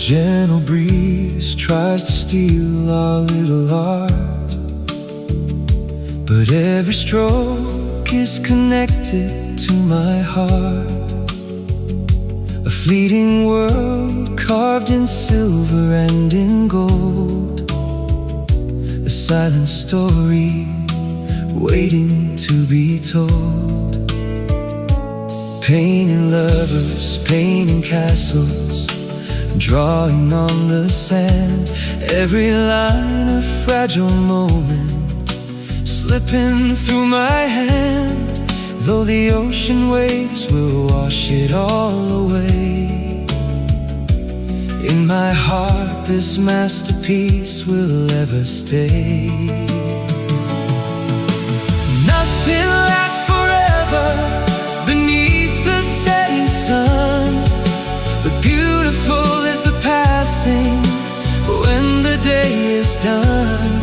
Gentle breeze tries to steal our little art, but every stroke is connected to my heart. A fleeting world carved in silver and in gold, a silent story waiting to be told. Painting lovers, painting castles, drawing on the sand. Every line a fragile moment slipping through my hand, though the ocean waves will wash it all away. In my heart this masterpiece will ever stay. Nothing lasts forever beneath the setting sun, but beautiful is the passing when the day is done.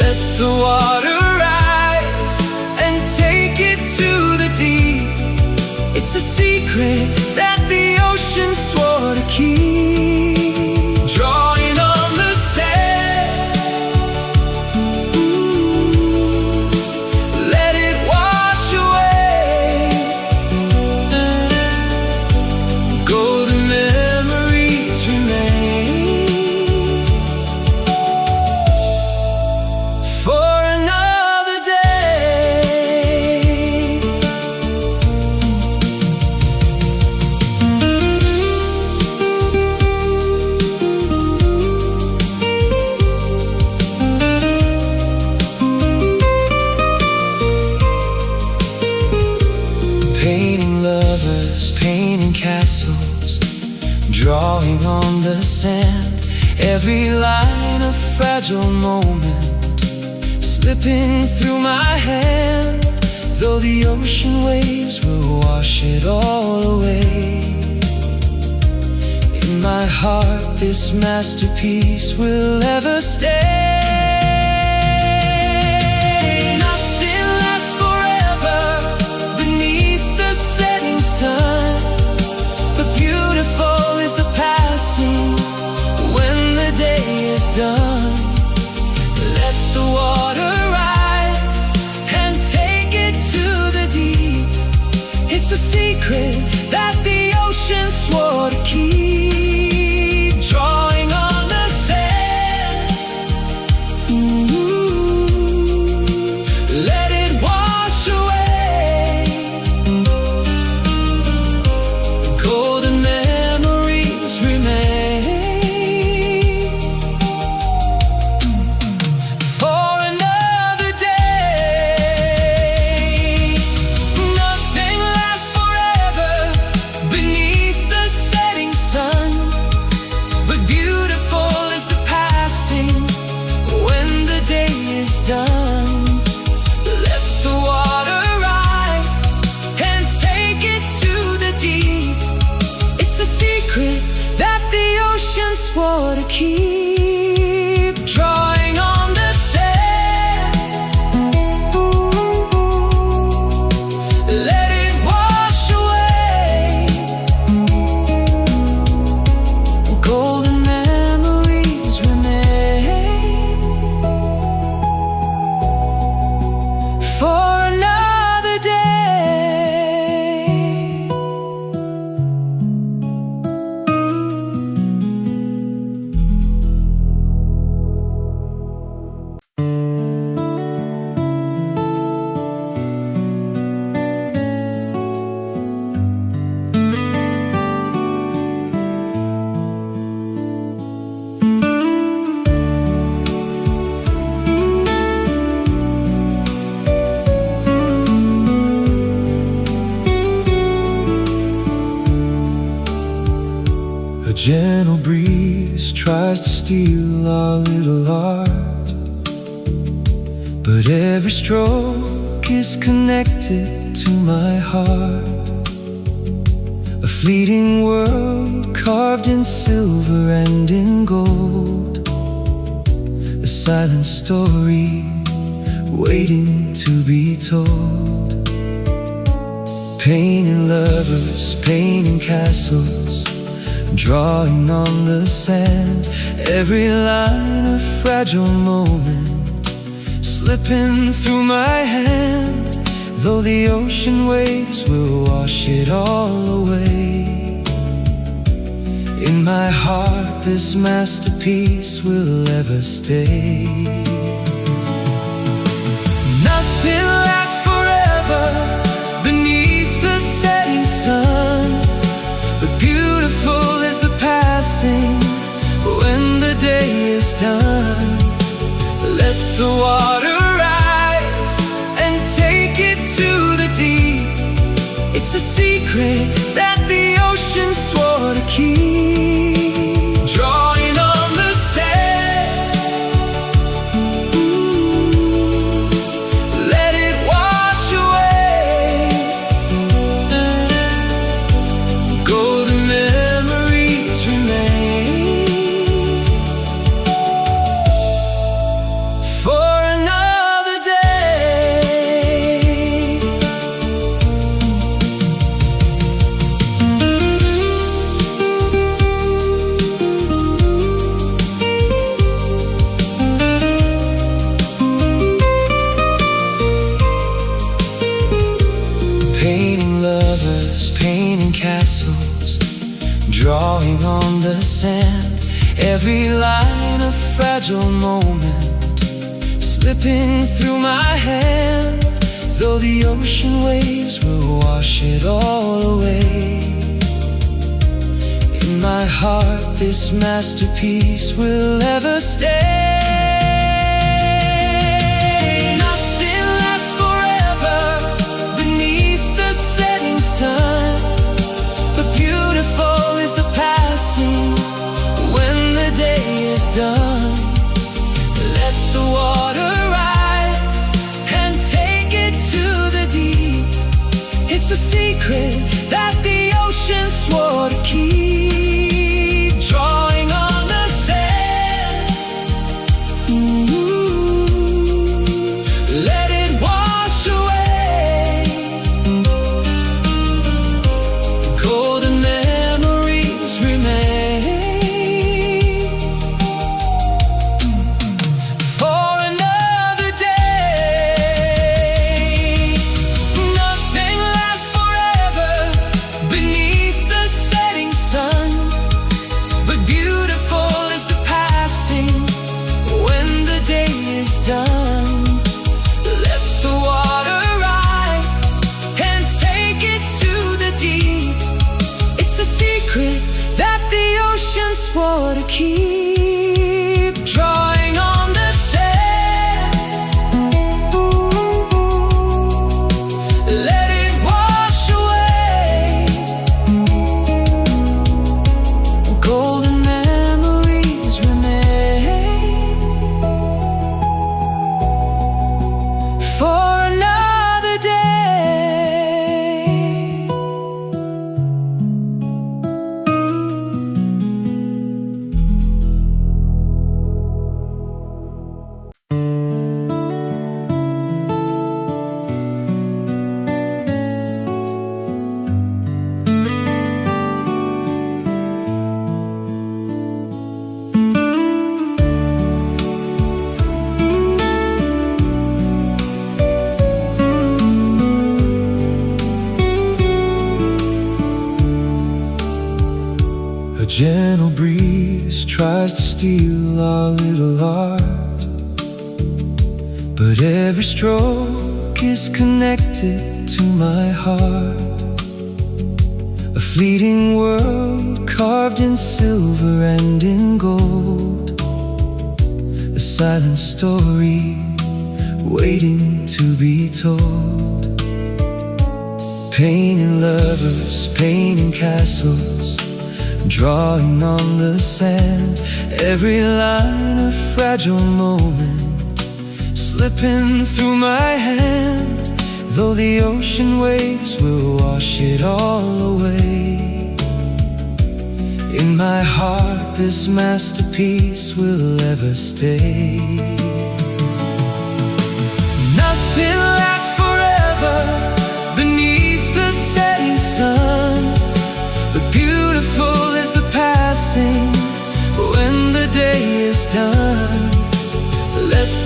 Let the water rise and take it to the deep. It's a secret that the ocean swore to keep. Drawing on the sand, let it wash away. Golden memories remain for another day. Painting lovers, painting castles, drawing on the sand. Every line a fragile moment slipping through my hand, though the ocean waves will wash it all away. In my heart this masterpiece will ever stay. Nothing lasts forever beneath the setting sun, but beautiful is the passing when the day is done. Let the water rise and take it to the deep. It's a secret that the ocean swore to keep. Drawing on the sand, let it wash away. Golden memories remain for another day. Nothing lasts forever beneath the setting sun, but beautiful is the passing when the day is done. Let the water rise and take it to the deep. It's a secret that the ocean swore to keep. Drawing on the sand, let it wash away. Golden memories remain for another day. A gentle breeze tries to steal our little art, but every stroke is connected to my heart. A fleeting world carved in silver and in gold, a silent story waiting to be told. Painting lovers, painting castles, drawing on the sand. Every line a fragile moment, slipping through my hand. Though the ocean waves will wash it all away, in my heart this masterpiece will ever stay. Nothing lasts forever beneath the setting sun, but beautiful is the passing when the day is done. Let the water rise and take it to the deep. It's a secret that the ocean swore to keep. Drawing on the sand, let it wash away. Golden memories remain for another day. Painting lovers, painting castles, drawing on the sand. Every line a fragile moment, slipping through my hand. Though the ocean waves will wash it all away, in my heart this masterpiece will ever stay. Nothing lasts forever beneath the setting sun, but beautiful is the passing when the day is done. Let the water rise and take it to the deep. It's a secret that the ocean swore to keep. Drawing on the sand, let it wash away. Golden memories remain for another day. Nothing lasts forever beneath the setting sun, but beautiful is the passing when the day is done. Let the water rise and take it to the deep. It's a secret that the ocean swore to keep. Drawing on the sand, let it wash away. Golden memories remain for another day. A gentle breeze tries to steal our little art, but every stroke is connected to my heart. A fleeting world carved in silver and in gold, a silent story waiting to be told. Painting lovers, painting castles, drawing on the sand. Every line a fragile moment, slipping through my hand. Though the ocean waves will wash it all away, in my heart this masterpiece will ever stay. Nothing lasts forever beneath the setting sun, but beautiful is the past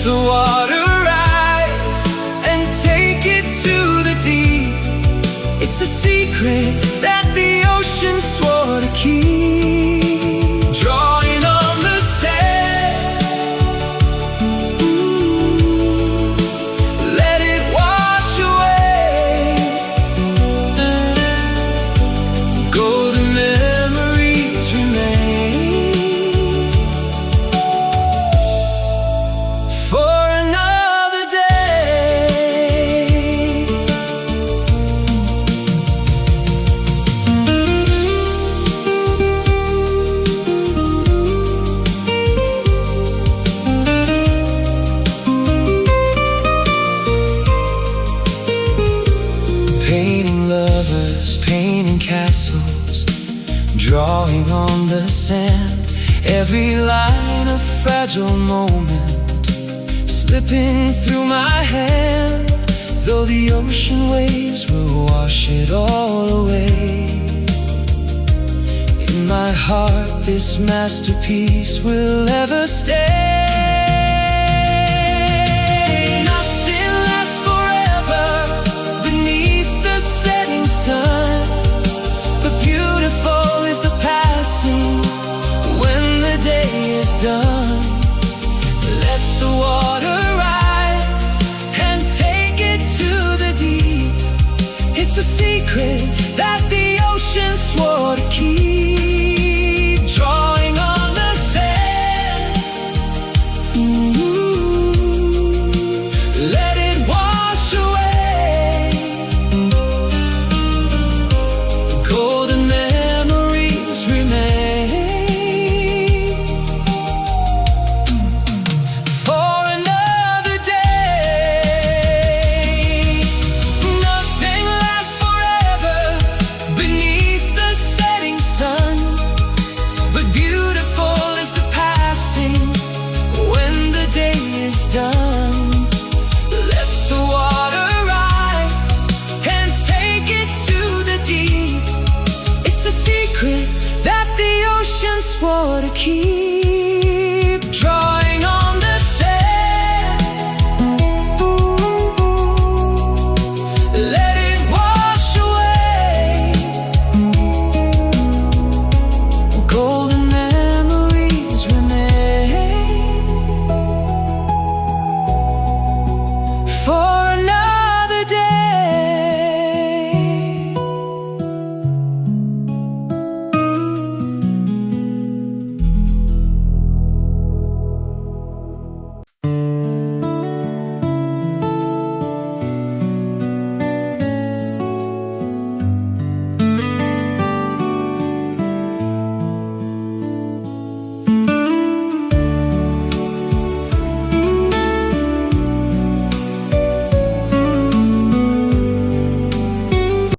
the water rise and take it to the deep. It's a secret that the ocean swore to keep. Drawing on the sand, let it wash away. Golden memories remain for another day. Painting lovers, painting castles, drawing on the sand. Every line a fragile moment, slipping through my hand. Though the ocean waves will wash it all away, in my heart this masterpiece will ever stay. Nothing lasts forever beneath the setting sun, but beautiful is the passing when the day is done. Let the water rise and take it to the deep. It's a secret that the ocean swore